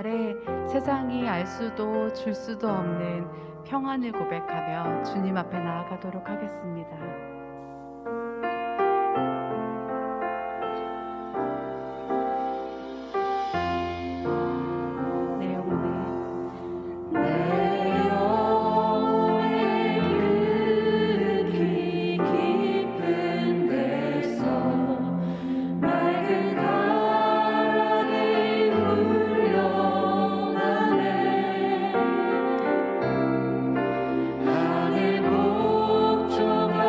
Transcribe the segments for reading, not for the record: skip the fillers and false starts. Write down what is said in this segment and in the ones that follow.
아래 세상이 알 수도 줄 수도 없는 평안을 고백하며 주님 앞에 나아가도록 하겠습니다. 내 영혼에 내 영혼의 그 깊은 데서 맑은 가락이 흘러나네. 하늘 곡조가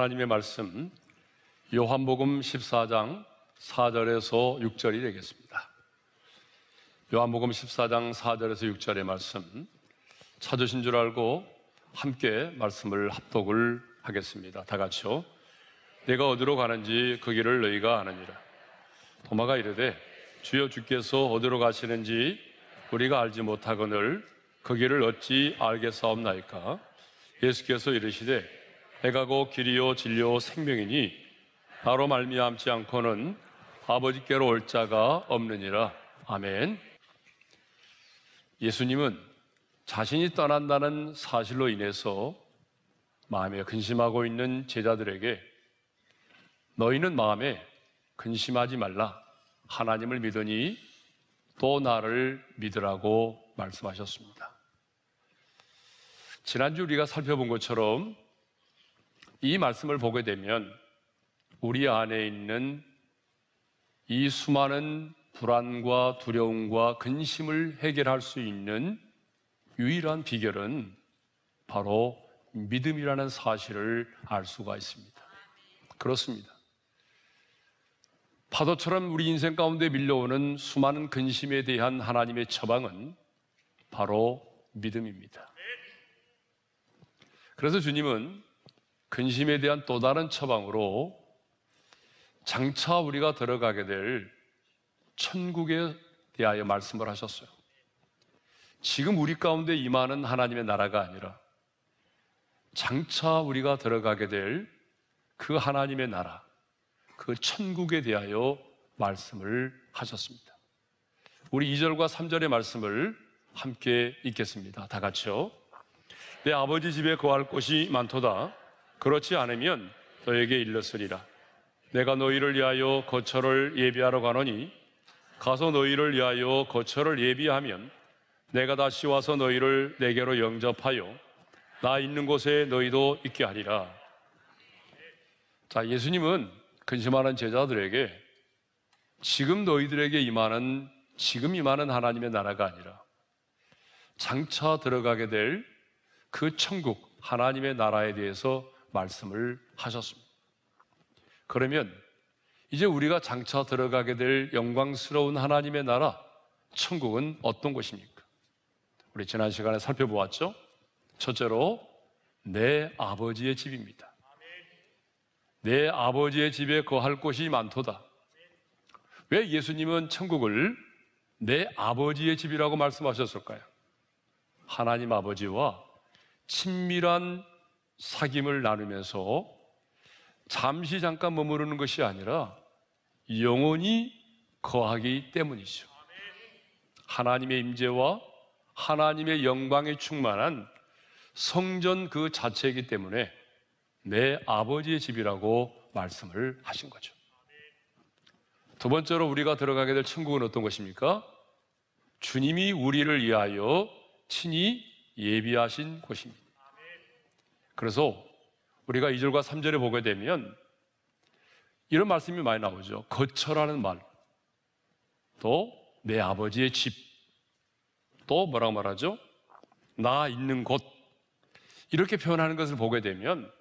하나님의 말씀 요한복음 14장 4절에서 6절이 되겠습니다. 요한복음 14장 4절에서 6절의 말씀 찾으신 줄 알고 함께 말씀을 합독을 하겠습니다. 다 같이요. 내가 어디로 가는지 그 길을 너희가 아느니라. 도마가 이르되 주여 주께서 어디로 가시는지 우리가 알지 못하거늘 그 길을 어찌 알겠사옵나이까. 예수께서 이르시되 내가 곧 길이요 진리요 생명이니 나로 말미암지 않고는 아버지께로 올 자가 없느니라. 아멘. 예수님은 자신이 떠난다는 사실로 인해서 마음에 근심하고 있는 제자들에게 너희는 마음에 근심하지 말라. 하나님을 믿으니 또 나를 믿으라고 말씀하셨습니다. 지난주 우리가 살펴본 것처럼 이 말씀을 보게 되면 우리 안에 있는 이 수많은 불안과 두려움과 근심을 해결할 수 있는 유일한 비결은 바로 믿음이라는 사실을 알 수가 있습니다. 그렇습니다. 파도처럼 우리 인생 가운데 밀려오는 수많은 근심에 대한 하나님의 처방은 바로 믿음입니다. 그래서 주님은 근심에 대한 또 다른 처방으로 장차 우리가 들어가게 될 천국에 대하여 말씀을 하셨어요. 지금 우리 가운데 임하는 하나님의 나라가 아니라 장차 우리가 들어가게 될 그 하나님의 나라, 그 천국에 대하여 말씀을 하셨습니다. 우리 2절과 3절의 말씀을 함께 읽겠습니다. 다 같이요. 내 아버지 집에 거할 곳이 많도다. 그렇지 않으면 너에게 일렀으리라. 내가 너희를 위하여 거처를 예비하러 가노니 가서 너희를 위하여 거처를 예비하면 내가 다시 와서 너희를 내게로 영접하여 나 있는 곳에 너희도 있게 하리라. 자, 예수님은 근심하는 제자들에게 지금 너희들에게 지금 임하는 하나님의 나라가 아니라 장차 들어가게 될 그 천국 하나님의 나라에 대해서 말씀을 하셨습니다. 그러면 이제 우리가 장차 들어가게 될 영광스러운 하나님의 나라 천국은 어떤 곳입니까? 우리 지난 시간에 살펴보았죠? 첫째로 내 아버지의 집입니다. 내 아버지의 집에 거할 곳이 많도다. 왜 예수님은 천국을 내 아버지의 집이라고 말씀하셨을까요? 하나님 아버지와 친밀한 사귐을 나누면서 잠시 잠깐 머무르는 것이 아니라 영원히 거하기 때문이죠. 하나님의 임재와 하나님의 영광에 충만한 성전 그 자체이기 때문에 내 아버지의 집이라고 말씀을 하신 거죠. 두 번째로 우리가 들어가게 될 천국은 어떤 것입니까? 주님이 우리를 위하여 친히 예비하신 곳입니다. 그래서 우리가 2절과 3절에 보게 되면 이런 말씀이 많이 나오죠. 거처라는 말, 또 내 아버지의 집, 또 뭐라고 말하죠? 나 있는 곳, 이렇게 표현하는 것을 보게 되면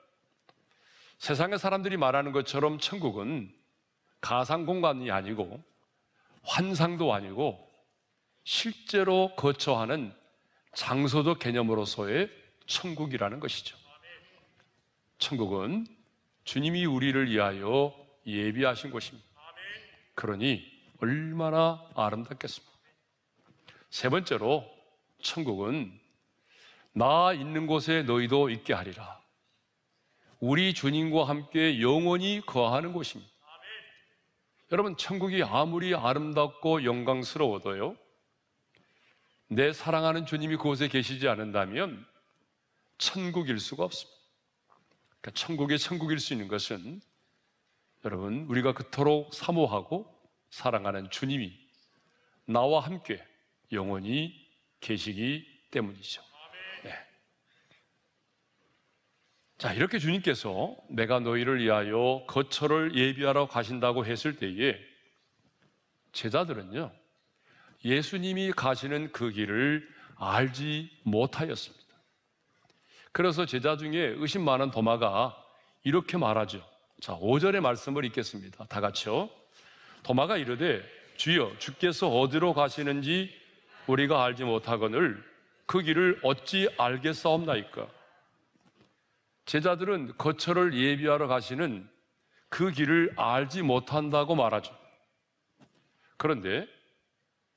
세상의 사람들이 말하는 것처럼 천국은 가상 공간이 아니고 환상도 아니고 실제로 거처하는 장소적 개념으로서의 천국이라는 것이죠. 천국은 주님이 우리를 위하여 예비하신 곳입니다. 그러니 얼마나 아름답겠습니까? 세 번째로 천국은 나 있는 곳에 너희도 있게 하리라. 우리 주님과 함께 영원히 거하는 곳입니다. 여러분, 천국이 아무리 아름답고 영광스러워도요, 내 사랑하는 주님이 그곳에 계시지 않는다면 천국일 수가 없습니다. 그러니까 천국의 천국일 수 있는 것은 여러분, 우리가 그토록 사모하고 사랑하는 주님이 나와 함께 영원히 계시기 때문이죠. 네. 자, 이렇게 주님께서 내가 너희를 위하여 거처를 예비하러 가신다고 했을 때에 제자들은요, 예수님이 가시는 그 길을 알지 못하였습니다. 그래서 제자 중에 의심 많은 도마가 이렇게 말하죠. 자, 5절의 말씀을 읽겠습니다. 다 같이요. 도마가 이르되 주여 주께서 어디로 가시는지 우리가 알지 못하거늘 그 길을 어찌 알겠사옵나이까. 제자들은 거처를 예비하러 가시는 그 길을 알지 못한다고 말하죠. 그런데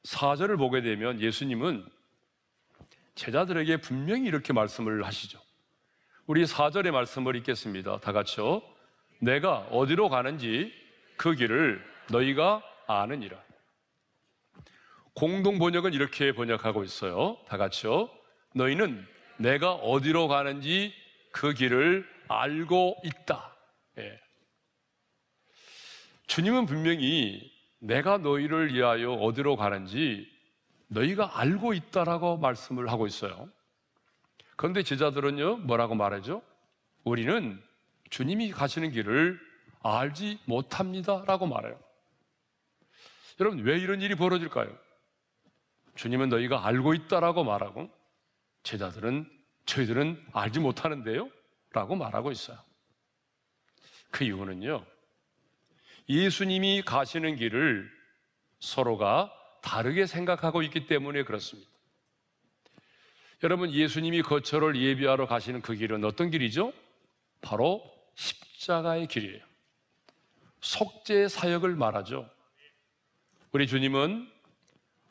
4절을 보게 되면 예수님은 제자들에게 분명히 이렇게 말씀을 하시죠. 우리 4절의 말씀을 읽겠습니다. 다 같이요. 내가 어디로 가는지 그 길을 너희가 아느니라. 공동 번역은 이렇게 번역하고 있어요. 다 같이요. 너희는 내가 어디로 가는지 그 길을 알고 있다. 예. 주님은 분명히 내가 너희를 위하여 어디로 가는지 너희가 알고 있다라고 말씀을 하고 있어요. 그런데 제자들은요, 뭐라고 말하죠? 우리는 주님이 가시는 길을 알지 못합니다 라고 말해요. 여러분, 왜 이런 일이 벌어질까요? 주님은 너희가 알고 있다라고 말하고 제자들은 저희들은 알지 못하는데요 라고 말하고 있어요. 그 이유는요, 예수님이 가시는 길을 서로가 다르게 생각하고 있기 때문에 그렇습니다. 여러분, 예수님이 거처를 예비하러 가시는 그 길은 어떤 길이죠? 바로 십자가의 길이에요. 속죄 사역을 말하죠. 우리 주님은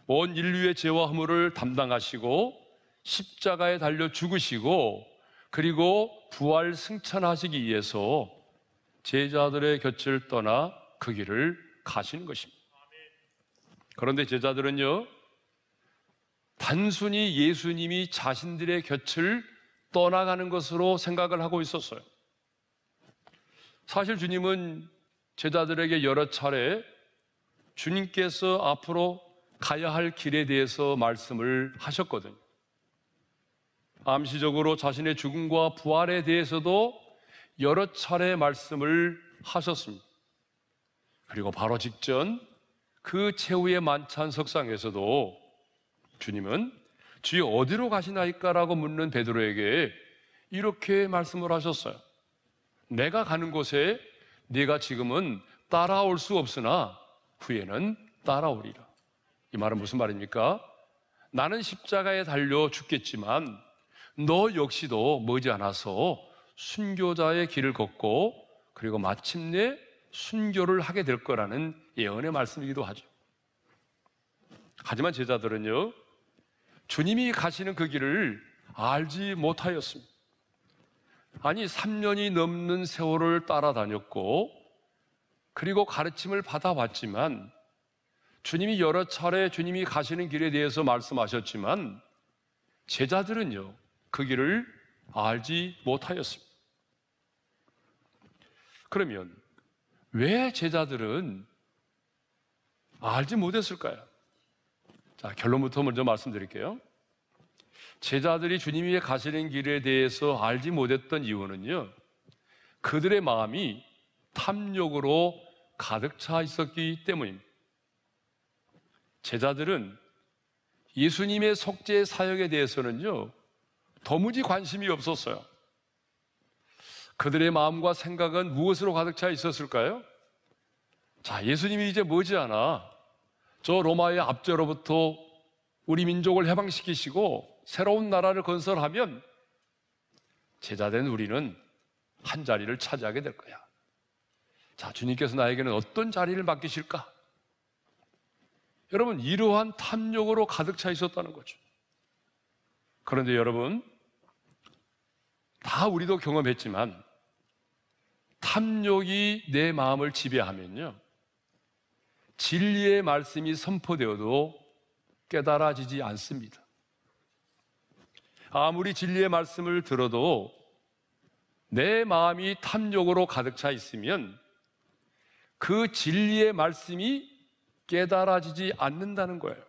온 인류의 죄와 허물을 담당하시고 십자가에 달려 죽으시고 그리고 부활 승천하시기 위해서 제자들의 곁을 떠나 그 길을 가시는 것입니다. 그런데 제자들은요, 단순히 예수님이 자신들의 곁을 떠나가는 것으로 생각을 하고 있었어요. 사실 주님은 제자들에게 여러 차례 주님께서 앞으로 가야 할 길에 대해서 말씀을 하셨거든요. 암시적으로 자신의 죽음과 부활에 대해서도 여러 차례 말씀을 하셨습니다. 그리고 바로 직전 그 최후의 만찬 석상에서도 주님은 주여 어디로 가시나이까라고 묻는 베드로에게 이렇게 말씀을 하셨어요. 내가 가는 곳에 네가 지금은 따라올 수 없으나 후에는 따라오리라. 이 말은 무슨 말입니까? 나는 십자가에 달려 죽겠지만 너 역시도 머지않아서 순교자의 길을 걷고 그리고 마침내 순교를 하게 될 거라는 예언의 말씀이기도 하죠. 하지만 제자들은요, 주님이 가시는 그 길을 알지 못하였습니다. 아니, 3년이 넘는 세월을 따라다녔고 그리고 가르침을 받아왔지만 주님이 여러 차례 주님이 가시는 길에 대해서 말씀하셨지만 제자들은요, 그 길을 알지 못하였습니다. 그러면 왜 제자들은 알지 못했을까요? 자, 결론부터 먼저 말씀드릴게요. 제자들이 주님이 가시는 길에 대해서 알지 못했던 이유는요, 그들의 마음이 탐욕으로 가득 차 있었기 때문입니다. 제자들은 예수님의 속죄 사역에 대해서는요, 도무지 관심이 없었어요. 그들의 마음과 생각은 무엇으로 가득 차 있었을까요? 자, 예수님이 이제 머지않아 저 로마의 압제로부터 우리 민족을 해방시키시고 새로운 나라를 건설하면 제자된 우리는 한 자리를 차지하게 될 거야. 자, 주님께서 나에게는 어떤 자리를 맡기실까? 여러분, 이러한 탐욕으로 가득 차 있었다는 거죠. 그런데 여러분, 다 우리도 경험했지만 탐욕이 내 마음을 지배하면요, 진리의 말씀이 선포되어도 깨달아지지 않습니다. 아무리 진리의 말씀을 들어도 내 마음이 탐욕으로 가득 차 있으면 그 진리의 말씀이 깨달아지지 않는다는 거예요.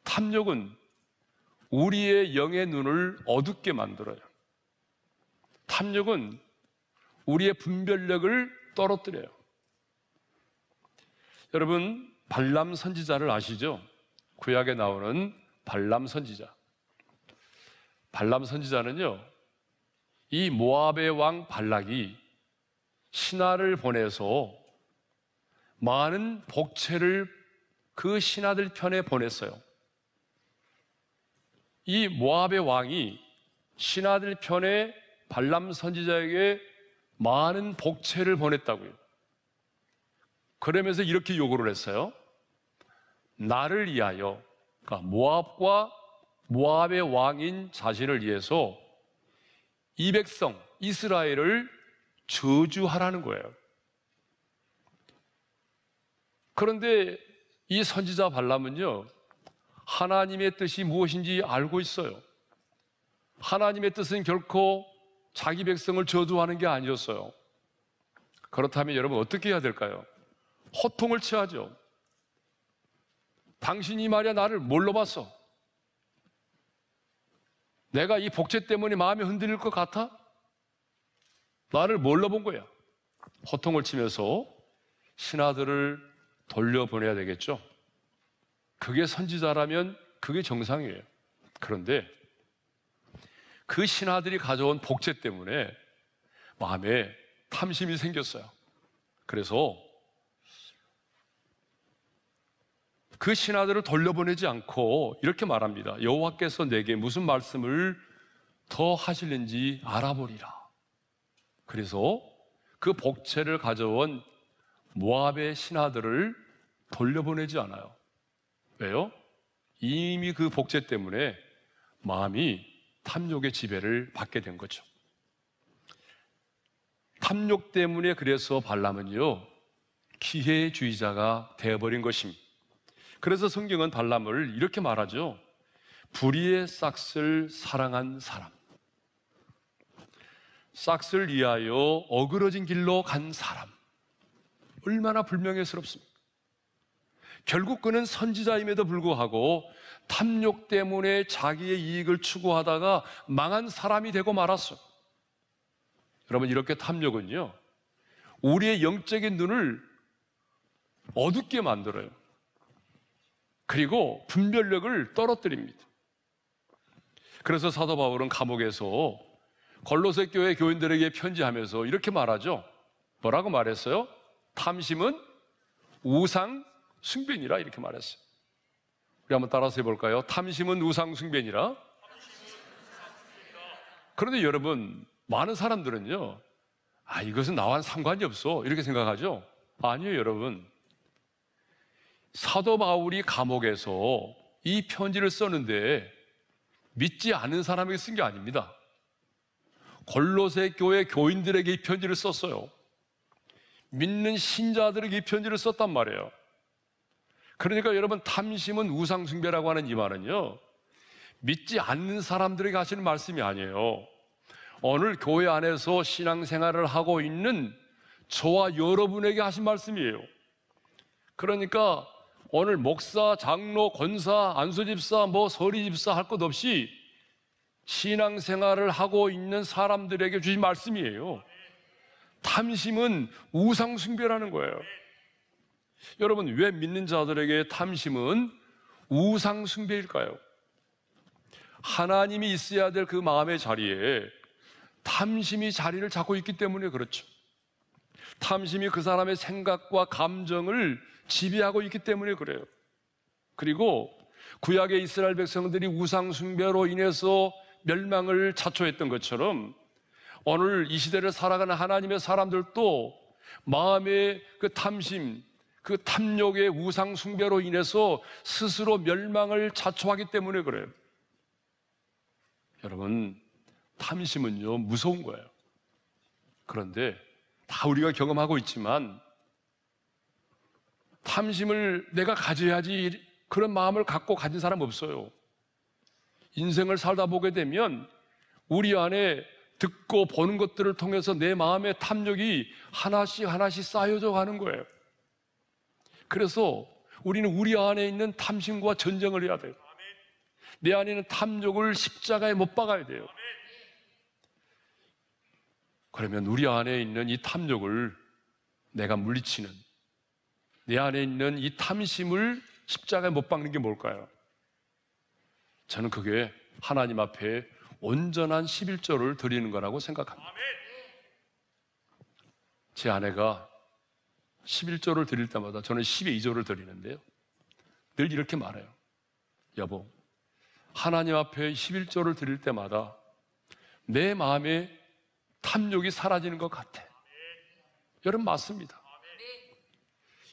탐욕은 우리의 영의 눈을 어둡게 만들어요. 탐욕은 우리의 분별력을 떨어뜨려요. 여러분, 발람 선지자를 아시죠? 구약에 나오는 발람 선지자. 발람 선지자는요, 이 모압의 왕 발락이 신하를 보내서 많은 복채를 그 신하들 편에 보냈어요. 이 모압의 왕이 신하들 편에 발람 선지자에게 많은 복채를 보냈다고요. 그러면서 이렇게 요구를 했어요. 나를 위하여, 그러니까 모압과 모압의 왕인 자신을 위해서 이 백성 이스라엘을 저주하라는 거예요. 그런데 이 선지자 발람은요, 하나님의 뜻이 무엇인지 알고 있어요. 하나님의 뜻은 결코 자기 백성을 저주하는 게 아니었어요. 그렇다면 여러분 어떻게 해야 될까요? 호통을 취하죠. 당신이 말이야 나를 뭘로 봤어? 내가 이 복제 때문에 마음이 흔들릴 것 같아? 나를 뭘로 본 거야? 호통을 치면서 신하들을 돌려보내야 되겠죠. 그게 선지자라면 그게 정상이에요. 그런데 그 신하들이 가져온 복제 때문에 마음에 탐심이 생겼어요. 그래서 그 신하들을 돌려보내지 않고 이렇게 말합니다. 여호와께서 내게 무슨 말씀을 더 하실는지 알아보리라. 그래서 그 복채를 가져온 모압의 신하들을 돌려보내지 않아요. 왜요? 이미 그 복채 때문에 마음이 탐욕의 지배를 받게 된 거죠. 탐욕 때문에 그래서 발람은요, 기회주의자가 되어버린 것입니다. 그래서 성경은 발람을 이렇게 말하죠. 불의의 싹을 사랑한 사람, 싹을 위하여 어그러진 길로 간 사람. 얼마나 불명예스럽습니까? 결국 그는 선지자임에도 불구하고 탐욕 때문에 자기의 이익을 추구하다가 망한 사람이 되고 말았어. 여러분, 이렇게 탐욕은요, 우리의 영적인 눈을 어둡게 만들어요. 그리고 분별력을 떨어뜨립니다. 그래서 사도 바울은 감옥에서 골로새 교회 교인들에게 편지하면서 이렇게 말하죠. 뭐라고 말했어요? 탐심은 우상 숭배니라, 이렇게 말했어요. 우리 한번 따라서 해볼까요? 탐심은 우상 숭배니라. 그런데 여러분, 많은 사람들은요, 이것은 나와는 상관이 없어, 이렇게 생각하죠. 아니에요, 여러분. 사도 바울이 감옥에서 이 편지를 썼는데 믿지 않은 사람에게 쓴 게 아닙니다. 골로새 교회 교인들에게 이 편지를 썼어요. 믿는 신자들에게 이 편지를 썼단 말이에요. 그러니까 여러분, 탐심은 우상 숭배라고 하는 이 말은요, 믿지 않는 사람들에게 하시는 말씀이 아니에요. 오늘 교회 안에서 신앙생활을 하고 있는 저와 여러분에게 하신 말씀이에요. 그러니까 오늘 목사, 장로, 권사, 안수집사, 서리집사 할 것 없이 신앙생활을 하고 있는 사람들에게 주신 말씀이에요. 탐심은 우상숭배라는 거예요. 여러분, 왜 믿는 자들에게 탐심은 우상숭배일까요? 하나님이 있어야 될 그 마음의 자리에 탐심이 자리를 잡고 있기 때문에 그렇죠. 탐심이 그 사람의 생각과 감정을 지배하고 있기 때문에 그래요. 그리고 구약의 이스라엘 백성들이 우상 숭배로 인해서 멸망을 자초했던 것처럼 오늘 이 시대를 살아가는 하나님의 사람들도 마음의 그 탐심, 그 탐욕의 우상 숭배로 인해서 스스로 멸망을 자초하기 때문에 그래요. 여러분, 탐심은요, 무서운 거예요. 그런데 다 우리가 경험하고 있지만 탐심을 내가 가져야지 그런 마음을 갖고 가진 사람 없어요. 인생을 살다 보게 되면 우리 안에 듣고 보는 것들을 통해서 내 마음의 탐욕이 하나씩 하나씩 쌓여져 가는 거예요. 그래서 우리는 우리 안에 있는 탐심과 전쟁을 해야 돼요. 내 안에 있는 탐욕을 십자가에 못 박아야 돼요. 그러면 우리 안에 있는 이 탐욕을 내가 물리치는, 내 안에 있는 이 탐심을 십자가에 못 박는 게 뭘까요? 저는 그게 하나님 앞에 온전한 11조를 드리는 거라고 생각합니다. 제 아내가 11조를 드릴 때마다 저는 10의 2조를 드리는데요, 늘 이렇게 말해요. 여보, 하나님 앞에 11조를 드릴 때마다 내 마음에 탐욕이 사라지는 것 같아. 여러분, 맞습니다.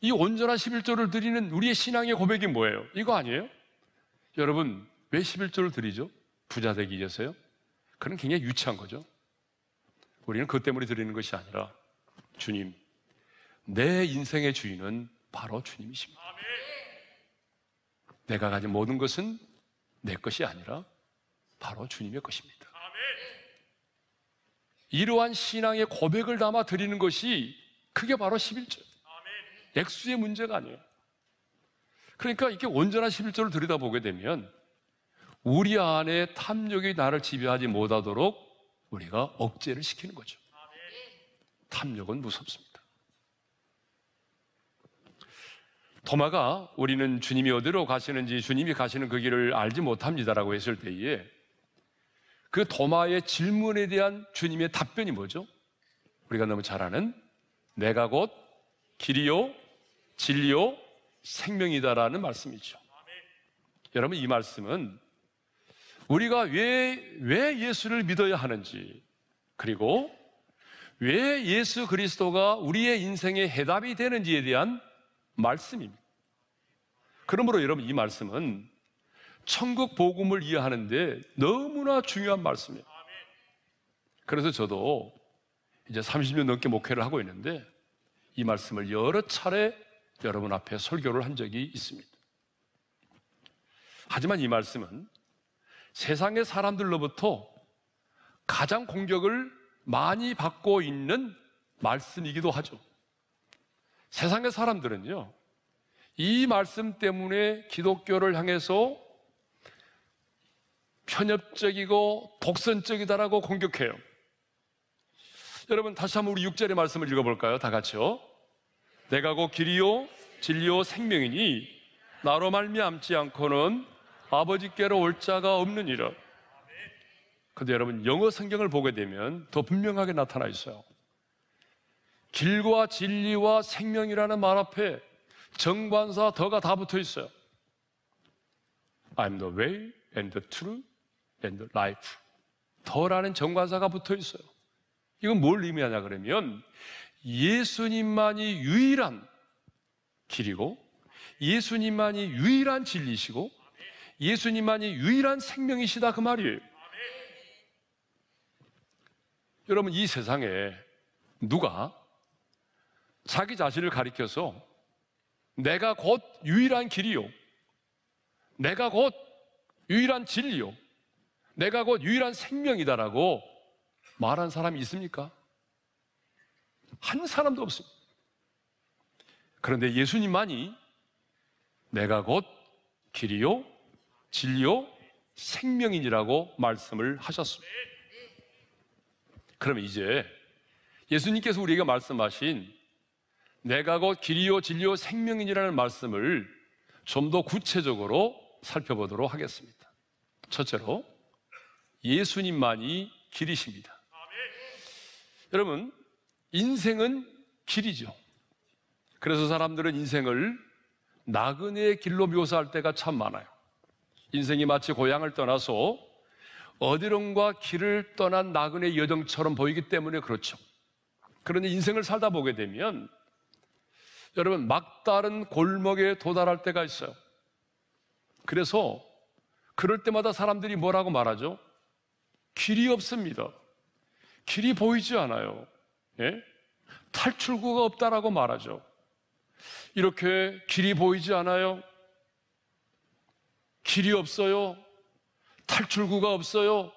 이 온전한 11조를 드리는 우리의 신앙의 고백이 뭐예요? 이거 아니에요? 여러분, 왜 11조를 드리죠? 부자 되기 위해서요? 그건 굉장히 유치한 거죠. 우리는 그것 때문에 드리는 것이 아니라, 주님, 내 인생의 주인은 바로 주님이십니다. 내가 가진 모든 것은 내 것이 아니라 바로 주님의 것입니다. 이러한 신앙의 고백을 담아 드리는 것이, 그게 바로 11조. 액수의 문제가 아니에요. 그러니까 이렇게 온전한 11조를 들여다보게 되면 우리 안에 탐욕이 나를 지배하지 못하도록 우리가 억제를 시키는 거죠. 탐욕은 무섭습니다. 도마가 우리는 주님이 어디로 가시는지, 주님이 가시는 그 길을 알지 못합니다라고 했을 때에 그 도마의 질문에 대한 주님의 답변이 뭐죠? 우리가 너무 잘 아는 내가 곧 길이요 진리요 생명이다라는 말씀이죠. 여러분, 이 말씀은 우리가 왜 예수를 믿어야 하는지, 그리고 왜 예수 그리스도가 우리의 인생의 해답이 되는지에 대한 말씀입니다. 그러므로 여러분, 이 말씀은 천국 복음을 이해하는데 너무나 중요한 말씀이에요. 그래서 저도 이제 30년 넘게 목회를 하고 있는데 이 말씀을 여러 차례 여러분 앞에 설교를 한 적이 있습니다. 하지만 이 말씀은 세상의 사람들로부터 가장 공격을 많이 받고 있는 말씀이기도 하죠. 세상의 사람들은요, 이 말씀 때문에 기독교를 향해서 편협적이고 독선적이다라고 공격해요. 여러분, 다시 한번 우리 6절의 말씀을 읽어볼까요? 다 같이요. 내가 곧 길이요 진리요 생명이니 나로 말미암지 않고는 아버지께로 올 자가 없느니라. 근데 여러분, 영어 성경을 보게 되면 더 분명하게 나타나 있어요. 길과 진리와 생명이라는 말 앞에 정관사 더가 다 붙어 있어요. I'm the way and the truth and the life. 더라는 정관사가 붙어 있어요. 이건 뭘 의미하냐 그러면 예수님만이 유일한 길이고, 예수님만이 유일한 진리시고, 예수님만이 유일한 생명이시다, 그 말이에요. 여러분, 이 세상에 누가 자기 자신을 가리켜서 내가 곧 유일한 길이요, 내가 곧 유일한 진리요, 내가 곧 유일한 생명이다라고 말한 사람이 있습니까? 한 사람도 없습니다. 그런데 예수님만이 내가 곧 길이요 진리요 생명이니라고 말씀을 하셨습니다. 그러면 이제 예수님께서 우리에게 말씀하신 내가 곧 길이요 진리요 생명이니라는 말씀을 좀 더 구체적으로 살펴보도록 하겠습니다. 첫째로, 예수님만이 길이십니다. 여러분, 인생은 길이죠. 그래서 사람들은 인생을 나그네의 길로 묘사할 때가 참 많아요. 인생이 마치 고향을 떠나서 어디론가 길을 떠난 나그네 여정처럼 보이기 때문에 그렇죠. 그런데 인생을 살다 보게 되면 여러분, 막다른 골목에 도달할 때가 있어요. 그래서 그럴 때마다 사람들이 뭐라고 말하죠? 길이 없습니다. 길이 보이지 않아요. 예? 탈출구가 없다라고 말하죠. 이렇게 길이 보이지 않아요, 길이 없어요, 탈출구가 없어요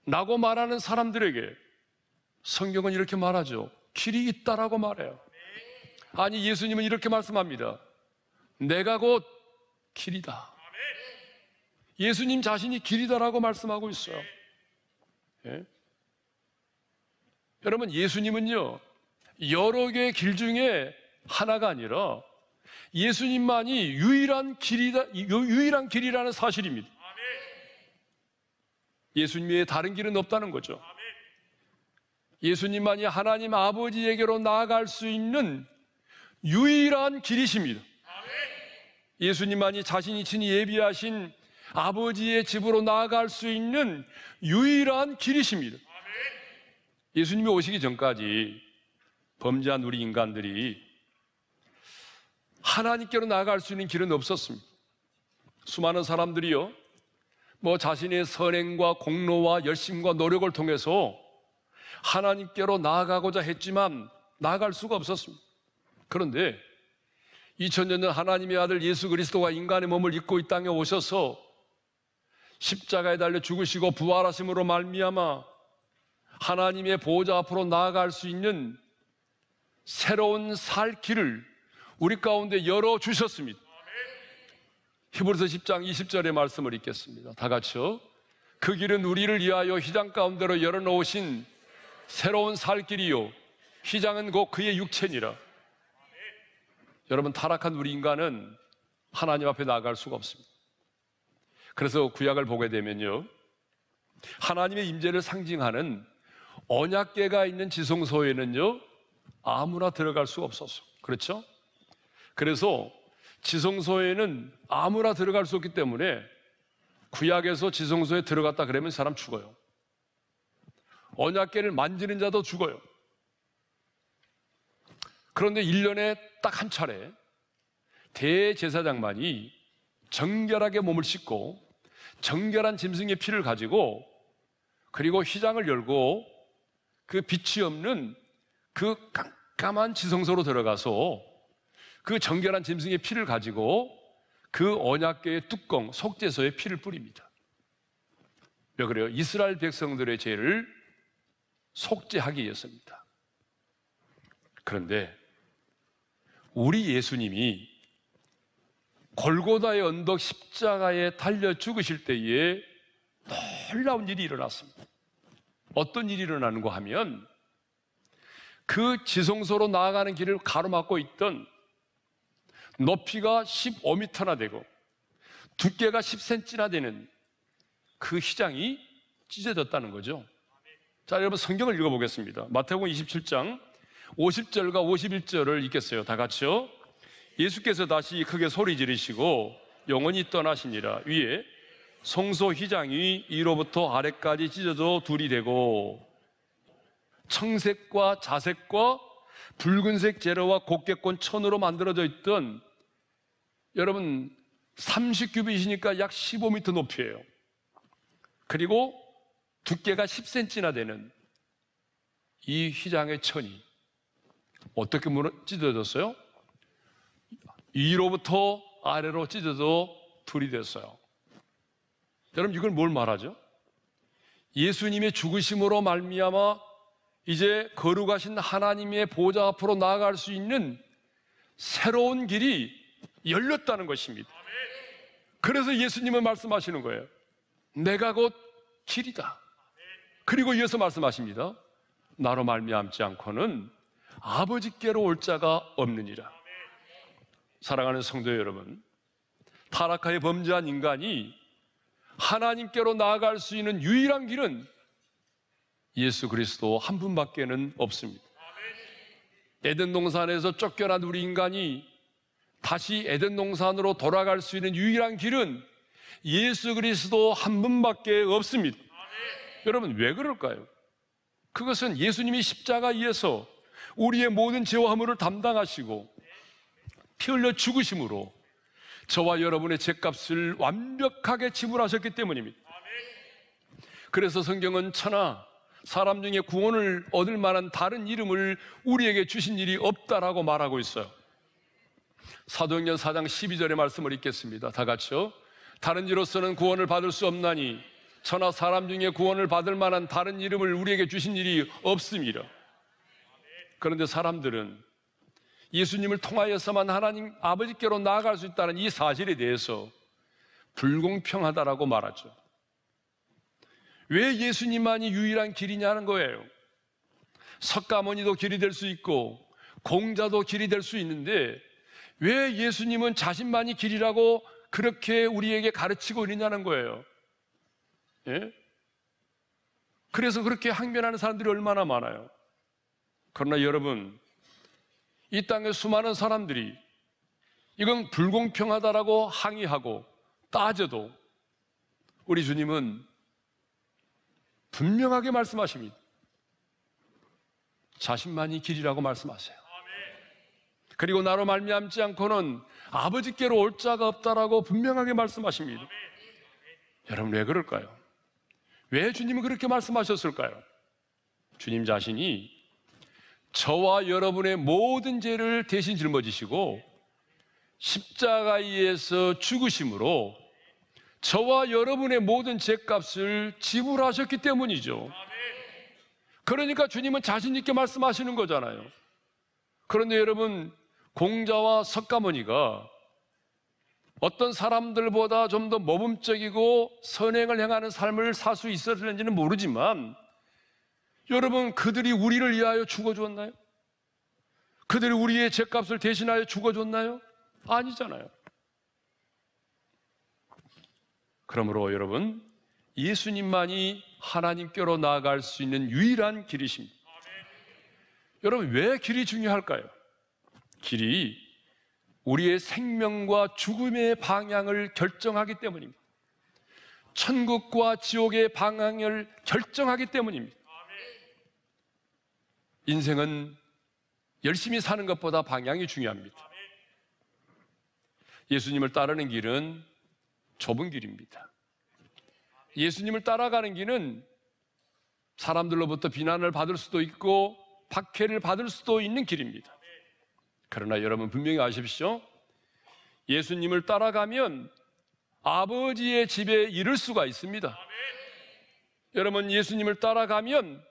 라고 말하는 사람들에게 성경은 이렇게 말하죠. 길이 있다라고 말해요. 아니, 예수님은 이렇게 말씀합니다. 내가 곧 길이다. 예수님 자신이 길이다라고 말씀하고 있어요. 예? 여러분, 예수님은요, 여러 개의 길 중에 하나가 아니라 예수님만이 유일한 길이라는 사실입니다. 예수님 외에 다른 길은 없다는 거죠. 예수님만이 하나님 아버지에게로 나아갈 수 있는 유일한 길이십니다. 예수님만이 자신이 친히 예비하신 아버지의 집으로 나아갈 수 있는 유일한 길이십니다. 예수님이 오시기 전까지 범죄한 우리 인간들이 하나님께로 나아갈 수 있는 길은 없었습니다. 수많은 사람들이요, 자신의 선행과 공로와 열심과 노력을 통해서 하나님께로 나아가고자 했지만 나아갈 수가 없었습니다. 그런데 2000년 전 하나님의 아들 예수 그리스도가 인간의 몸을 입고 이 땅에 오셔서 십자가에 달려 죽으시고 부활하심으로 말미암아 하나님의 보좌 앞으로 나아갈 수 있는 새로운 살 길을 우리 가운데 열어주셨습니다. 히브리서 10장 20절의 말씀을 읽겠습니다. 다 같이요. 그 길은 우리를 위하여 휘장 가운데로 열어놓으신 새로운 살 길이요, 휘장은 곧 그의 육체니라. 여러분, 타락한 우리 인간은 하나님 앞에 나아갈 수가 없습니다. 그래서 구약을 보게 되면요, 하나님의 임재를 상징하는 언약궤가 있는 지성소에는요 아무나 들어갈 수가 없었어. 그렇죠? 그래서 지성소에는 아무나 들어갈 수 없기 때문에 구약에서 지성소에 들어갔다 그러면 사람 죽어요. 언약궤를 만지는 자도 죽어요. 그런데 1년에 딱 한 차례 대제사장만이 정결하게 몸을 씻고 정결한 짐승의 피를 가지고, 그리고 휘장을 열고 그 빛이 없는 그 깜깜한 지성소로 들어가서 그 정결한 짐승의 피를 가지고 그 언약궤의 뚜껑 속죄소에 피를 뿌립니다. 왜 그래요? 이스라엘 백성들의 죄를 속죄하기 위해서입니다. 그런데 우리 예수님이 골고다의 언덕 십자가에 달려 죽으실 때에 놀라운 일이 일어났습니다. 어떤 일이 일어나는가 하면, 그 지성소로 나아가는 길을 가로막고 있던 높이가 15m나 되고 두께가 10cm나 되는 그 휘장이 찢어졌다는 거죠. 자, 여러분 성경을 읽어보겠습니다. 마태복음 27장 50절과 51절을 읽겠어요. 다 같이요. 예수께서 다시 크게 소리 지르시고 영원히 떠나시니라. 위에 성소 휘장이 위로부터 아래까지 찢어져 둘이 되고, 청색과 자색과 붉은색 재료와 곱게꼰 천으로 만들어져 있던, 여러분 30규빗이니까 약 15m 높이에요. 그리고 두께가 10cm나 되는 이 휘장의 천이 어떻게 찢어졌어요? 위로부터 아래로 찢어져 둘이 됐어요. 여러분, 이걸 뭘 말하죠? 예수님의 죽으심으로 말미암아 이제 거룩하신 하나님의 보좌 앞으로 나아갈 수 있는 새로운 길이 열렸다는 것입니다. 그래서 예수님은 말씀하시는 거예요. 내가 곧 길이다. 그리고 이어서 말씀하십니다. 나로 말미암지 않고는 아버지께로 올 자가 없느니라. 사랑하는 성도 여러분, 타락하여 범죄한 인간이 하나님께로 나아갈 수 있는 유일한 길은 예수 그리스도 한 분밖에는 없습니다. 에덴 동산에서 쫓겨난 우리 인간이 다시 에덴 동산으로 돌아갈 수 있는 유일한 길은 예수 그리스도 한 분밖에 없습니다. 여러분, 왜 그럴까요? 그것은 예수님이 십자가 위에서 우리의 모든 죄와 허물을 담당하시고 피 흘려 죽으심으로 저와 여러분의 죄값을 완벽하게 지불하셨기 때문입니다. 그래서 성경은 천하 사람 중에 구원을 얻을 만한 다른 이름을 우리에게 주신 일이 없다라고 말하고 있어요. 사도행전 4장 12절의 말씀을 읽겠습니다. 다 같이요. 다른 이로서는 구원을 받을 수 없나니 천하 사람 중에 구원을 받을 만한 다른 이름을 우리에게 주신 일이 없음이라. 그런데 사람들은 예수님을 통하여서만 하나님 아버지께로 나아갈 수 있다는 이 사실에 대해서 불공평하다라고 말하죠. 왜 예수님만이 유일한 길이냐는 거예요. 석가모니도 길이 될 수 있고 공자도 길이 될 수 있는데 왜 예수님은 자신만이 길이라고 그렇게 우리에게 가르치고 있느냐는 거예요. 예? 그래서 그렇게 항변하는 사람들이 얼마나 많아요. 그러나 여러분, 이 땅의 수많은 사람들이 이건 불공평하다라고 항의하고 따져도 우리 주님은 분명하게 말씀하십니다. 자신만이 길이라고 말씀하세요. 그리고 나로 말미암지 않고는 아버지께로 올 자가 없다라고 분명하게 말씀하십니다. 여러분, 왜 그럴까요? 왜 주님은 그렇게 말씀하셨을까요? 주님 자신이 저와 여러분의 모든 죄를 대신 짊어지시고 십자가에서 죽으심으로 저와 여러분의 모든 죄값을 지불하셨기 때문이죠. 그러니까 주님은 자신 있게 말씀하시는 거잖아요. 그런데 여러분, 공자와 석가모니가 어떤 사람들보다 좀 더 모범적이고 선행을 행하는 삶을 살 수 있었는지는 모르지만 여러분, 그들이 우리를 위하여 죽어줬나요? 그들이 우리의 죄값을 대신하여 죽어줬나요? 아니잖아요. 그러므로 여러분, 예수님만이 하나님께로 나아갈 수 있는 유일한 길이십니다. 여러분, 왜 길이 중요할까요? 길이 우리의 생명과 죽음의 방향을 결정하기 때문입니다. 천국과 지옥의 방향을 결정하기 때문입니다. 인생은 열심히 사는 것보다 방향이 중요합니다. 예수님을 따르는 길은 좁은 길입니다. 예수님을 따라가는 길은 사람들로부터 비난을 받을 수도 있고 박해를 받을 수도 있는 길입니다. 그러나 여러분, 분명히 아십시오. 예수님을 따라가면 아버지의 집에 이를 수가 있습니다. 여러분, 예수님을 따라가면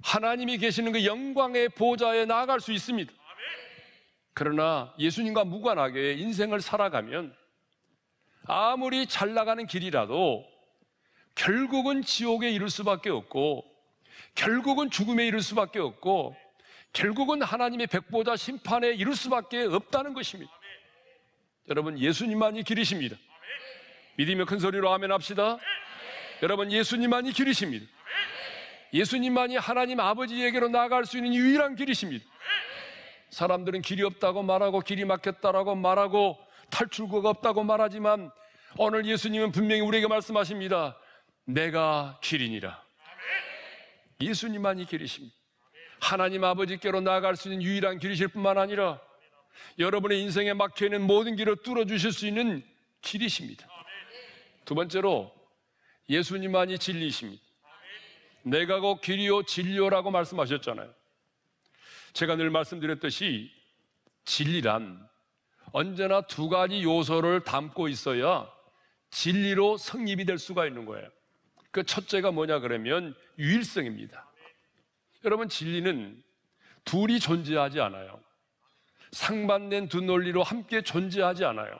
하나님이 계시는 그 영광의 보좌에 나아갈 수 있습니다. 그러나 예수님과 무관하게 인생을 살아가면 아무리 잘 나가는 길이라도 결국은 지옥에 이를 수밖에 없고, 결국은 죽음에 이를 수밖에 없고, 결국은 하나님의 백보자 심판에 이를 수밖에 없다는 것입니다. 여러분, 예수님만이 길이십니다. 믿으면 큰 소리로 아멘 합시다. 여러분, 예수님만이 길이십니다. 예수님만이 하나님 아버지에게로 나아갈 수 있는 유일한 길이십니다. 사람들은 길이 없다고 말하고 길이 막혔다라고 말하고 탈출구가 없다고 말하지만 오늘 예수님은 분명히 우리에게 말씀하십니다. 내가 길이니라. 예수님만이 길이십니다. 하나님 아버지께로 나아갈 수 있는 유일한 길이실 뿐만 아니라 여러분의 인생에 막혀있는 모든 길을 뚫어주실 수 있는 길이십니다. 두 번째로, 예수님만이 진리이십니다. 내가 곧 길이요 진리요라고 말씀하셨잖아요. 제가 늘 말씀드렸듯이 진리란 언제나 두 가지 요소를 담고 있어야 진리로 성립이 될 수가 있는 거예요. 그 첫째가 뭐냐 그러면 유일성입니다. 여러분, 진리는 둘이 존재하지 않아요. 상반된 두 논리로 함께 존재하지 않아요.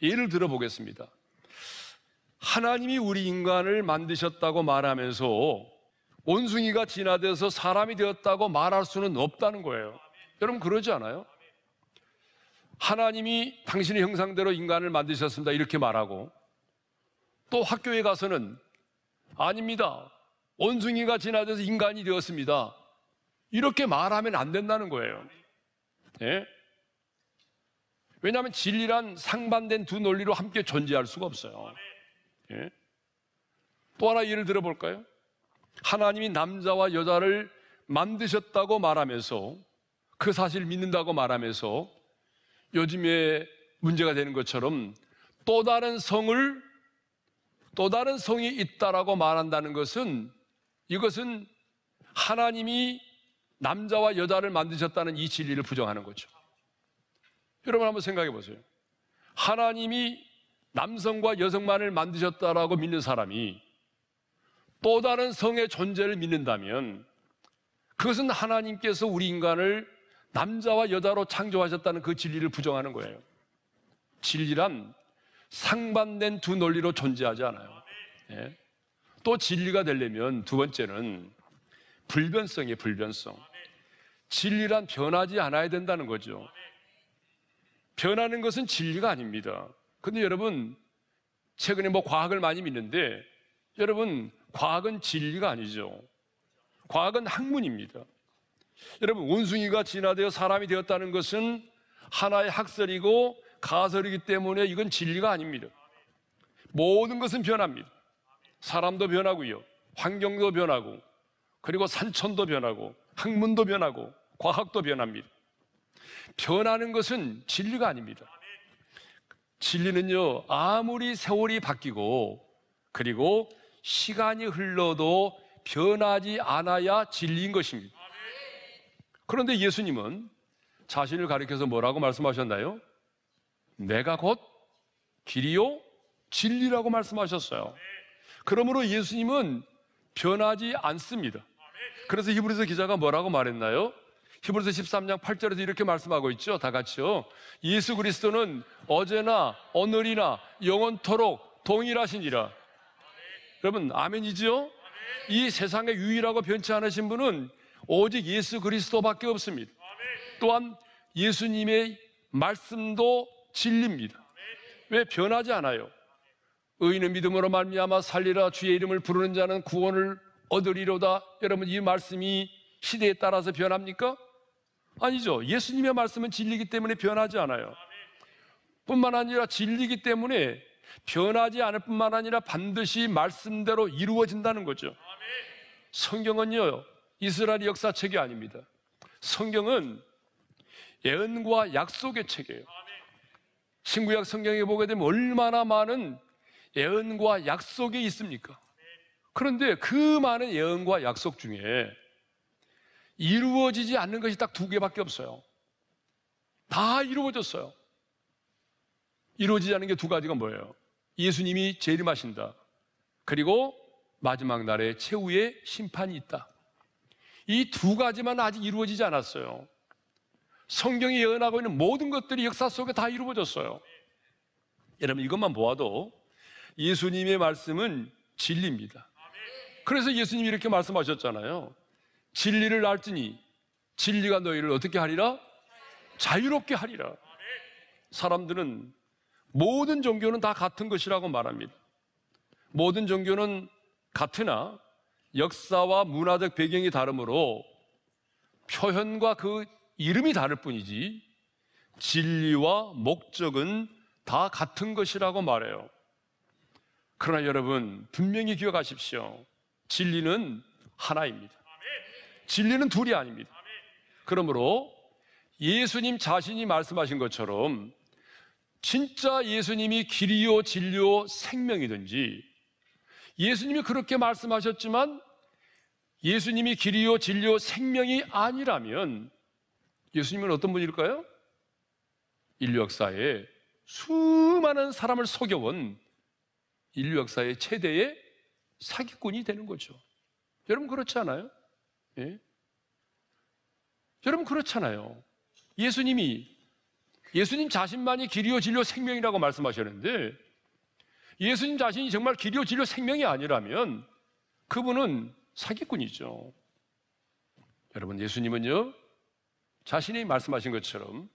예를 들어 보겠습니다. 하나님이 우리 인간을 만드셨다고 말하면서 원숭이가 진화돼서 사람이 되었다고 말할 수는 없다는 거예요. 여러분, 그러지 않아요? 하나님이 당신의 형상대로 인간을 만드셨습니다 이렇게 말하고, 또 학교에 가서는 아닙니다, 원숭이가 진화돼서 인간이 되었습니다 이렇게 말하면 안 된다는 거예요. 예? 왜냐하면 진리란 상반된 두 논리로 함께 존재할 수가 없어요. 예? 또 하나 예를 들어볼까요? 하나님이 남자와 여자를 만드셨다고 말하면서 그 사실을 믿는다고 말하면서 요즘에 문제가 되는 것처럼 또 다른 성이 있다라고 말한다는 것은, 이것은 하나님이 남자와 여자를 만드셨다는 이 진리를 부정하는 거죠. 여러분, 한번 생각해 보세요. 하나님이 남성과 여성만을 만드셨다라고 믿는 사람이 또 다른 성의 존재를 믿는다면 그것은 하나님께서 우리 인간을 남자와 여자로 창조하셨다는 그 진리를 부정하는 거예요. 진리란 상반된 두 논리로 존재하지 않아요. 예? 또 진리가 되려면 두 번째는 불변성이에요. 불변성. 진리란 변하지 않아야 된다는 거죠. 변하는 것은 진리가 아닙니다. 근데 여러분, 최근에 과학을 많이 믿는데 여러분, 과학은 진리가 아니죠. 과학은 학문입니다. 여러분, 원숭이가 진화되어 사람이 되었다는 것은 하나의 학설이고 가설이기 때문에 이건 진리가 아닙니다. 모든 것은 변합니다. 사람도 변하고요, 환경도 변하고, 그리고 산천도 변하고, 학문도 변하고, 과학도 변합니다. 변하는 것은 진리가 아닙니다. 진리는요, 아무리 세월이 바뀌고 그리고 시간이 흘러도 변하지 않아야 진리인 것입니다. 그런데 예수님은 자신을 가리켜서 뭐라고 말씀하셨나요? 내가 곧 길이요 진리라고 말씀하셨어요. 그러므로 예수님은 변하지 않습니다. 그래서 히브리서 기자가 뭐라고 말했나요? 히브리서 13장 8절에서 이렇게 말씀하고 있죠. 다 같이요. 예수 그리스도는 어제나 오늘이나 영원토록 동일하시니라. 여러분, 아멘이죠? 이 세상에 유일하고 변치 않으신 분은 오직 예수 그리스도밖에 없습니다. 또한 예수님의 말씀도 진리입니다. 왜 변하지 않아요? 의인은 믿음으로 말미암아 살리라, 주의 이름을 부르는 자는 구원을 얻으리로다. 여러분, 이 말씀이 시대에 따라서 변합니까? 아니죠. 예수님의 말씀은 진리이기 때문에 변하지 않아요. 뿐만 아니라 진리이기 때문에 변하지 않을 뿐만 아니라 반드시 말씀대로 이루어진다는 거죠. 성경은요, 이스라엘 역사책이 아닙니다. 성경은 예언과 약속의 책이에요. 신구약 성경에 보게 되면 얼마나 많은 예언과 약속이 있습니까? 그런데 그 많은 예언과 약속 중에 이루어지지 않는 것이 딱 2개밖에 없어요. 다 이루어졌어요. 이루어지지 않는 게 2가지가 뭐예요? 예수님이 재림하신다, 그리고 마지막 날에 최후의 심판이 있다. 이 2가지만 아직 이루어지지 않았어요. 성경이 예언하고 있는 모든 것들이 역사 속에 다 이루어졌어요. 여러분, 이것만 보아도 예수님의 말씀은 진리입니다. 그래서 예수님이 이렇게 말씀하셨잖아요. 진리를 알지니 진리가 너희를 어떻게 하리라? 자유롭게 하리라. 사람들은 모든 종교는 다 같은 것이라고 말합니다. 모든 종교는 같으나 역사와 문화적 배경이 다르므로 표현과 그 이름이 다를 뿐이지 진리와 목적은 다 같은 것이라고 말해요. 그러나 여러분, 분명히 기억하십시오. 진리는 하나입니다. 진리는 둘이 아닙니다. 그러므로 예수님 자신이 말씀하신 것처럼 진짜 예수님이 길이요 진리요 생명이든지, 예수님이 그렇게 말씀하셨지만 예수님이 길이요 진리요 생명이 아니라면 예수님은 어떤 분일까요? 인류 역사에 수많은 사람을 속여온 인류 역사의 최대의 사기꾼이 되는 거죠. 여러분, 그렇지 않아요? 예? 여러분, 그렇잖아요. 예수님 자신만이 길이요 진리요 생명이라고 말씀하셨는데, 예수님 자신이 정말 길이요 진리요 생명이 아니라면 그분은 사기꾼이죠. 여러분, 예수님은요, 자신이 말씀하신 것처럼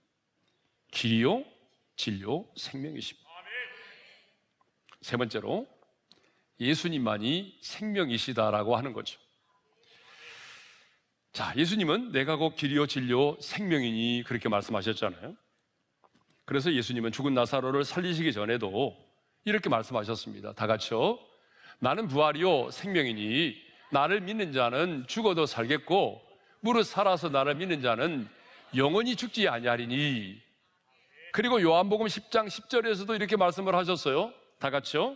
길이요 진리요 생명이십니다. 세 번째로, 예수님만이 생명이시다라고 하는 거죠. 자, 예수님은 내가 곧 길이요 진리요 생명이니 그렇게 말씀하셨잖아요. 그래서 예수님은 죽은 나사로를 살리시기 전에도 이렇게 말씀하셨습니다. 다 같이요. 나는 부활이요 생명이니 나를 믿는 자는 죽어도 살겠고 무릇 살아서 나를 믿는 자는 영원히 죽지 아니하리니. 그리고 요한복음 10장 10절에서도 이렇게 말씀을 하셨어요. 다 같이요.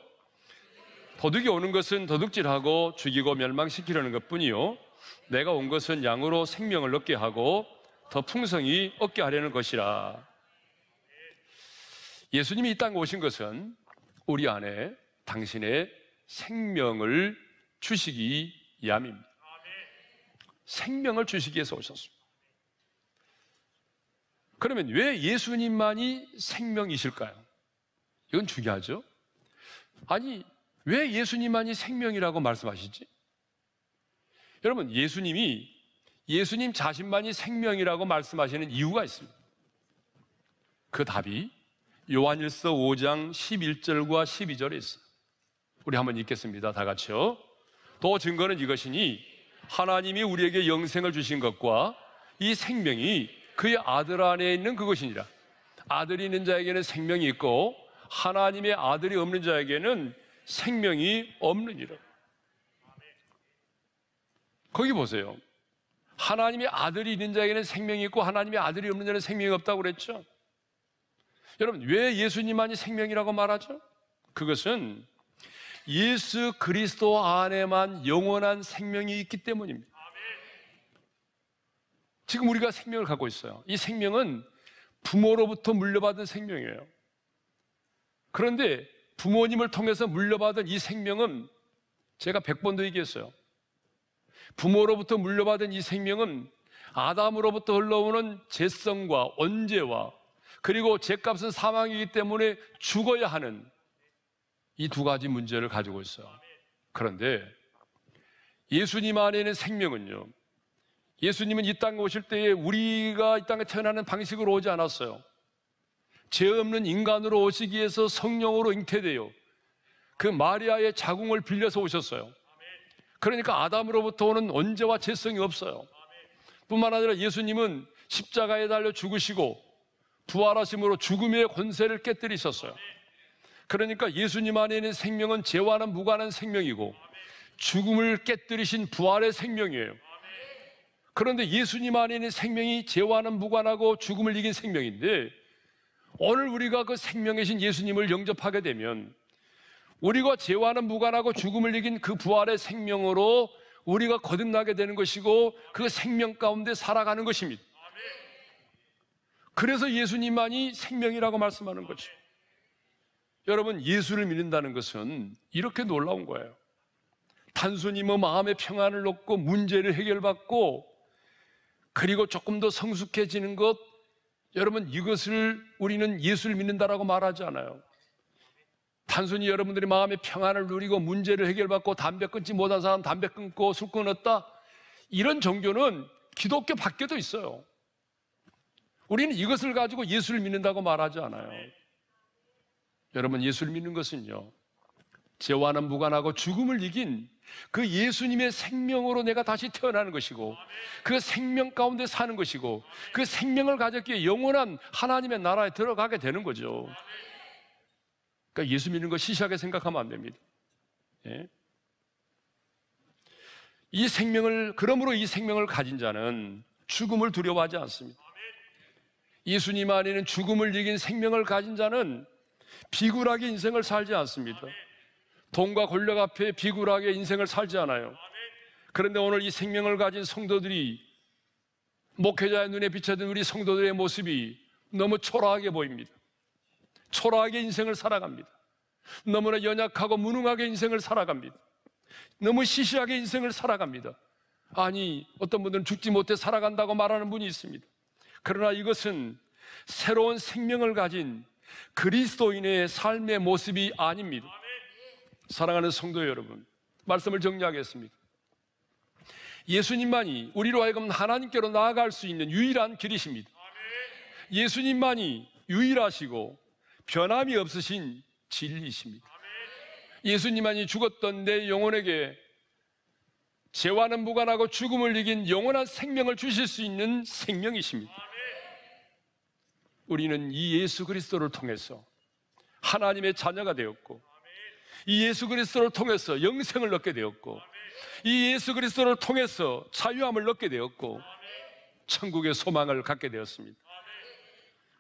도둑이 오는 것은 도둑질하고 죽이고 멸망시키려는 것뿐이요 내가 온 것은 양으로 생명을 얻게 하고 더 풍성히 얻게 하려는 것이라. 예수님이 이 땅에 오신 것은 우리 안에 당신의 생명을 주시기 위함입니다. 생명을 주시기 위해서 오셨습니다. 그러면 왜 예수님만이 생명이실까요? 이건 중요하죠. 아니, 왜 예수님만이 생명이라고 말씀하시지? 여러분, 예수님 자신만이 생명이라고 말씀하시는 이유가 있습니다. 그 답이 요한일서 5장 11절과 12절에 있어요. 우리 한번 읽겠습니다. 다 같이요. 또 증거는 이것이니 하나님이 우리에게 영생을 주신 것과 이 생명이 그의 아들 안에 있는 그것이니라. 아들이 있는 자에게는 생명이 있고 하나님의 아들이 없는 자에게는 생명이 없느니라. 거기 보세요. 하나님의 아들이 있는 자에게는 생명이 있고 하나님의 아들이 없는 자에게는 생명이 없다고 그랬죠. 여러분, 왜 예수님만이 생명이라고 말하죠? 그것은 예수 그리스도 안에만 영원한 생명이 있기 때문입니다. 지금 우리가 생명을 갖고 있어요. 이 생명은 부모로부터 물려받은 생명이에요. 그런데 부모님을 통해서 물려받은 이 생명은 제가 100번도 얘기했어요. 부모로부터 물려받은 이 생명은 아담으로부터 흘러오는 죄성과 언제와 그리고 죄값은 사망이기 때문에 죽어야 하는 이 두 가지 문제를 가지고 있어요. 그런데 예수님 안에는 생명은요, 예수님은 이 땅에 오실 때에 우리가 이 땅에 태어나는 방식으로 오지 않았어요. 죄 없는 인간으로 오시기 위해서 성령으로 잉태되어 그 마리아의 자궁을 빌려서 오셨어요. 그러니까 아담으로부터 오는 언제와 죄성이 없어요. 뿐만 아니라 예수님은 십자가에 달려 죽으시고 부활하심으로 죽음의 권세를 깨뜨리셨어요. 그러니까 예수님 안에 있는 생명은 죄와는 무관한 생명이고 죽음을 깨뜨리신 부활의 생명이에요. 그런데 예수님 안에 있는 생명이 죄와는 무관하고 죽음을 이긴 생명인데 오늘 우리가 그 생명이신 예수님을 영접하게 되면 우리가 죄와는 무관하고 죽음을 이긴 그 부활의 생명으로 우리가 거듭나게 되는 것이고 그 생명 가운데 살아가는 것입니다. 그래서 예수님만이 생명이라고 말씀하는 거죠. 여러분, 예수를 믿는다는 것은 이렇게 놀라운 거예요. 단순히 마음의 평안을 얻고 문제를 해결받고 그리고 조금 더 성숙해지는 것, 여러분, 이것을 우리는 예수를 믿는다라고 말하지 않아요. 단순히 여러분들이 마음의 평안을 누리고 문제를 해결받고 담배 끊지 못한 사람 담배 끊고 술 끊었다, 이런 종교는 기독교 밖에도 있어요. 우리는 이것을 가지고 예수를 믿는다고 말하지 않아요. 여러분, 예수를 믿는 것은요, 죄와는 무관하고 죽음을 이긴 그 예수님의 생명으로 내가 다시 태어나는 것이고 그 생명 가운데 사는 것이고 그 생명을 가졌기에 영원한 하나님의 나라에 들어가게 되는 거죠. 그러니까 예수 믿는 거 시시하게 생각하면 안 됩니다. 예? 그러므로 이 생명을 가진 자는 죽음을 두려워하지 않습니다. 예수님 안에는 죽음을 이긴 생명을 가진 자는 비굴하게 인생을 살지 않습니다. 돈과 권력 앞에 비굴하게 인생을 살지 않아요. 그런데 오늘 이 생명을 가진 성도들이, 목회자의 눈에 비춰진 우리 성도들의 모습이 너무 초라하게 보입니다. 초라하게 인생을 살아갑니다. 너무나 연약하고 무능하게 인생을 살아갑니다. 너무 시시하게 인생을 살아갑니다. 아니, 어떤 분들은 죽지 못해 살아간다고 말하는 분이 있습니다. 그러나 이것은 새로운 생명을 가진 그리스도인의 삶의 모습이 아닙니다. 사랑하는 성도 여러분, 말씀을 정리하겠습니다. 예수님만이 우리로 하여금 하나님께로 나아갈 수 있는 유일한 길이십니다. 예수님만이 유일하시고 변함이 없으신 진리이십니다. 예수님만이 죽었던 내 영혼에게 죄와는 무관하고 죽음을 이긴 영원한 생명을 주실 수 있는 생명이십니다. 우리는 이 예수 그리스도를 통해서 하나님의 자녀가 되었고 이 예수 그리스도를 통해서 영생을 얻게 되었고 이 예수 그리스도를 통해서 자유함을 얻게 되었고 천국의 소망을 갖게 되었습니다.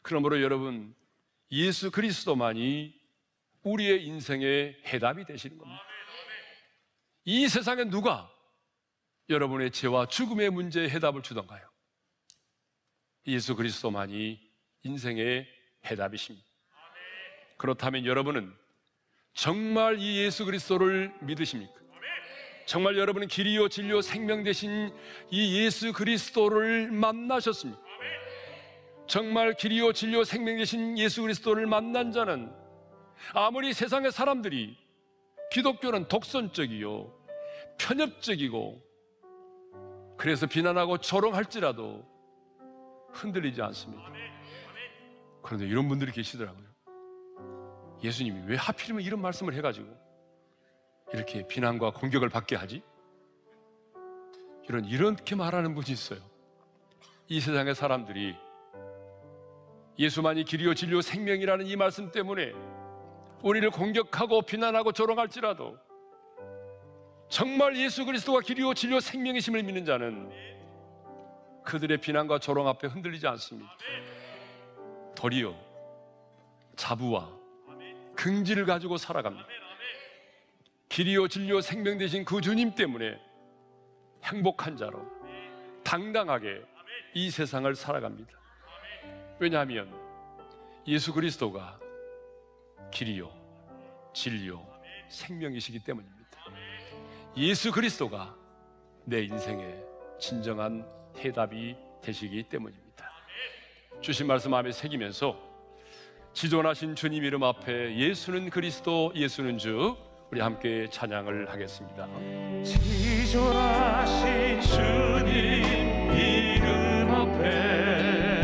그러므로 여러분, 예수 그리스도만이 우리의 인생의 해답이 되시는 겁니다. 이 세상에 누가 여러분의 죄와 죽음의 문제에 해답을 주던가요? 예수 그리스도만이 인생의 해답이십니다. 그렇다면 여러분은 정말 이 예수 그리스도를 믿으십니까? 정말 여러분은 길이요 진리요 생명 되신 이 예수 그리스도를 만나셨습니까? 정말 길이요 진리요 생명 되신 예수 그리스도를 만난 자는 아무리 세상의 사람들이 기독교는 독선적이요 편협적이고 그래서 비난하고 조롱할지라도 흔들리지 않습니다. 그런데 이런 분들이 계시더라고요. 예수님이 왜 하필이면 이런 말씀을 해가지고 이렇게 비난과 공격을 받게 하지? 이렇게 말하는 분이 있어요. 이 세상의 사람들이 예수만이 길이요 진리요 생명이라는 이 말씀 때문에 우리를 공격하고 비난하고 조롱할지라도 정말 예수 그리스도가 길이요 진리요 생명이심을 믿는 자는 그들의 비난과 조롱 앞에 흔들리지 않습니다. 도리어 자부와 긍지를 가지고 살아갑니다. 길이요 진리요 생명 되신 그 주님 때문에 행복한 자로 당당하게 이 세상을 살아갑니다. 왜냐하면 예수 그리스도가 길이요 진리요 생명이시기 때문입니다. 예수 그리스도가 내 인생의 진정한 해답이 되시기 때문입니다. 주신 말씀 마음에 새기면서 지존하신 주님 이름 앞에 예수는 그리스도 예수는 주, 우리 함께 찬양을 하겠습니다. 지존하신 주님 이름 앞에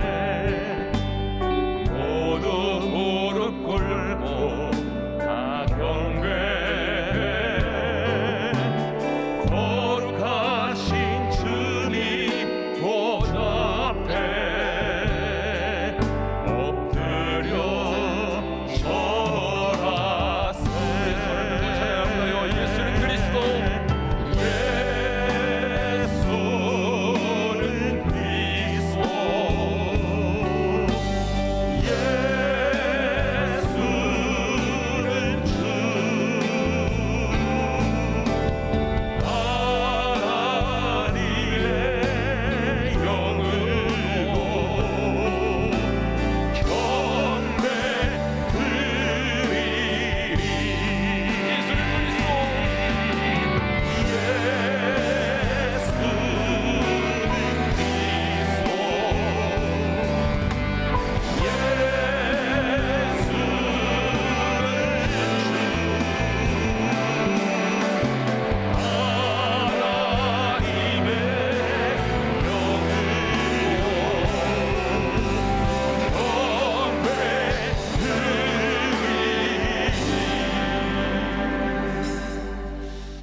모두 무릎 꿇고 다 경배, 거룩하신 주님 보좌 앞에 엎드려 절하세. 예수는 그리스도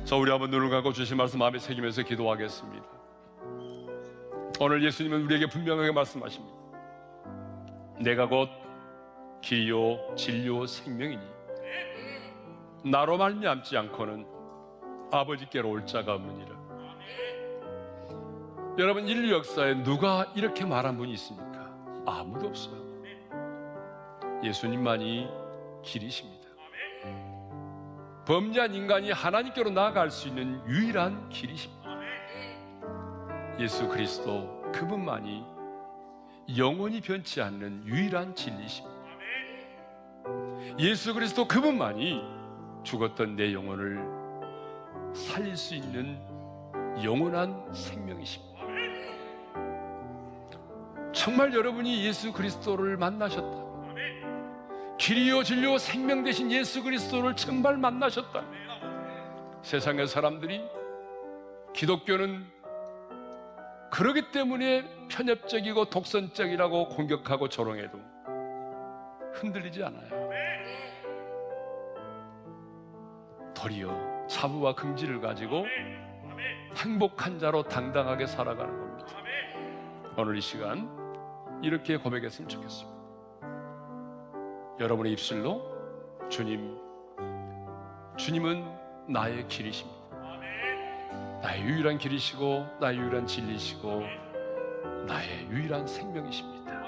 자, 우리 한번 눈을 감고 주신 말씀 마음에 새기면서 기도하겠습니다. 오늘 예수님은 우리에게 분명하게 말씀하십니다. 내가 곧 길이요 진리요 생명이니 나로 말미암지 않고는 아버지께로 올 자가 없느니라. 여러분, 인류 역사에 누가 이렇게 말한 분이 있습니까? 아무도 없어요. 예수님만이 길이십니다. 범죄한 인간이 하나님께로 나아갈 수 있는 유일한 길이십니다. 예수 그리스도 그분만이 영원히 변치 않는 유일한 진리십니다. 예수 그리스도 그분만이 죽었던 내 영혼을 살릴 수 있는 영원한 생명이십니다. 정말 여러분이 예수 그리스도를 만나셨다, 길이요 진리요 생명 되신 예수 그리스도를 정말 만나셨다, 세상의 사람들이 기독교는 그러기 때문에 편협적이고 독선적이라고 공격하고 조롱해도 흔들리지 않아요. 도리어 자부와 긍지를 가지고 행복한 자로 당당하게 살아가는 겁니다. 오늘 이 시간 이렇게 고백했으면 좋겠습니다. 여러분의 입술로 주님은 나의 길이십니다. 나의 유일한 길이시고 나의 유일한 진리시고 나의 유일한 생명이십니다.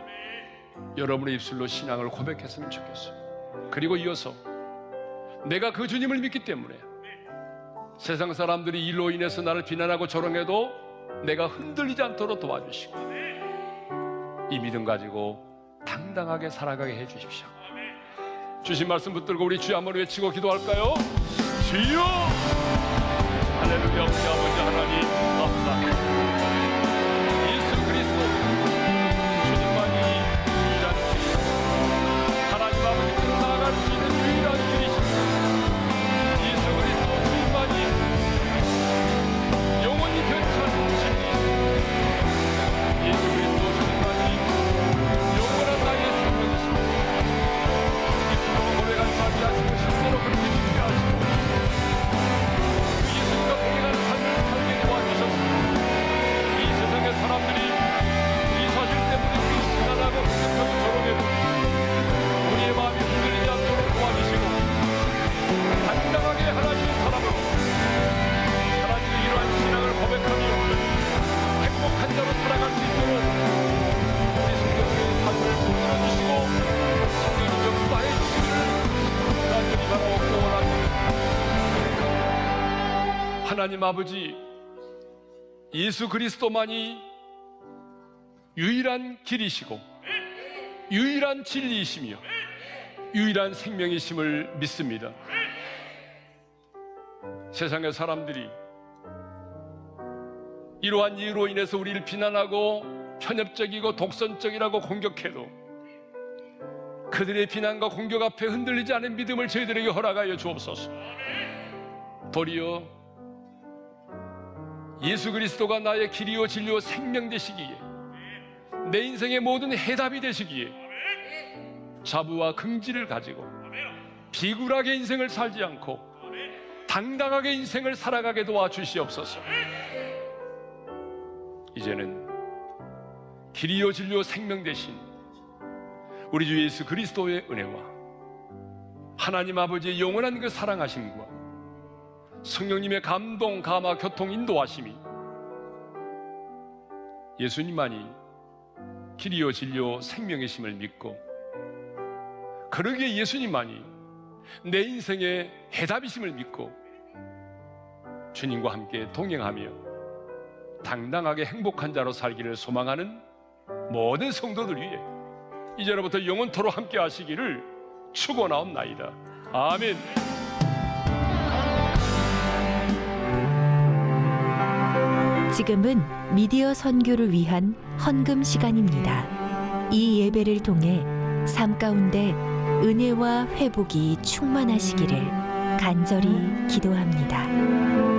여러분의 입술로 신앙을 고백했으면 좋겠어요. 그리고 이어서 내가 그 주님을 믿기 때문에 세상 사람들이 일로 인해서 나를 비난하고 조롱해도 내가 흔들리지 않도록 도와주시고 이 믿음 가지고 당당하게 살아가게 해주십시오. 주신 말씀 붙들고 우리 주여 한번 외치고 기도할까요? 주여! 할렐루야. 우리 아버지 하나님 감사합니다. 예수 그리스도 주님만이 유일한 길이십니다. 하나님 아버지께로 나아갈 수 있는 유일한 길이십니다. 예수 그리스도 주님만이 영원히 변치 않는 진리십니다. 예수 그리스도 주님만이 영원한 나의 생명이십니다. 입술로 고백한 자비 하시고 실제로 그렇게 믿게 하시고 하나님 아버지, 예수 그리스도만이 유일한 길이시고 유일한 진리이시며 유일한 생명이심을 믿습니다. 세상의 사람들이 이러한 이유로 인해서 우리를 비난하고 편협적이고 독선적이라고 공격해도 그들의 비난과 공격 앞에 흔들리지 않은 믿음을 저희들에게 허락하여 주옵소서. 도리어 예수 그리스도가 나의 길이요 진리요 생명 되시기에, 내 인생의 모든 해답이 되시기에 자부와 긍지를 가지고 비굴하게 인생을 살지 않고 당당하게 인생을 살아가게 도와주시옵소서. 이제는 길이요 진리요 생명 되신 우리 주 예수 그리스도의 은혜와 하나님 아버지의 영원한 그 사랑하심과 성령님의 감동, 감화, 교통, 인도하심이 예수님만이 길이요 진리요 생명이심을 믿고, 그러기에 예수님만이 내 인생의 해답이심을 믿고 주님과 함께 동행하며 당당하게 행복한 자로 살기를 소망하는 모든 성도들 위해 이제로부터 영원토록 함께 하시기를 축원하옵나이다. 아멘. 지금은 미디어 선교를 위한 헌금 시간입니다. 이 예배를 통해 삶 가운데 은혜와 회복이 충만하시기를 간절히 기도합니다.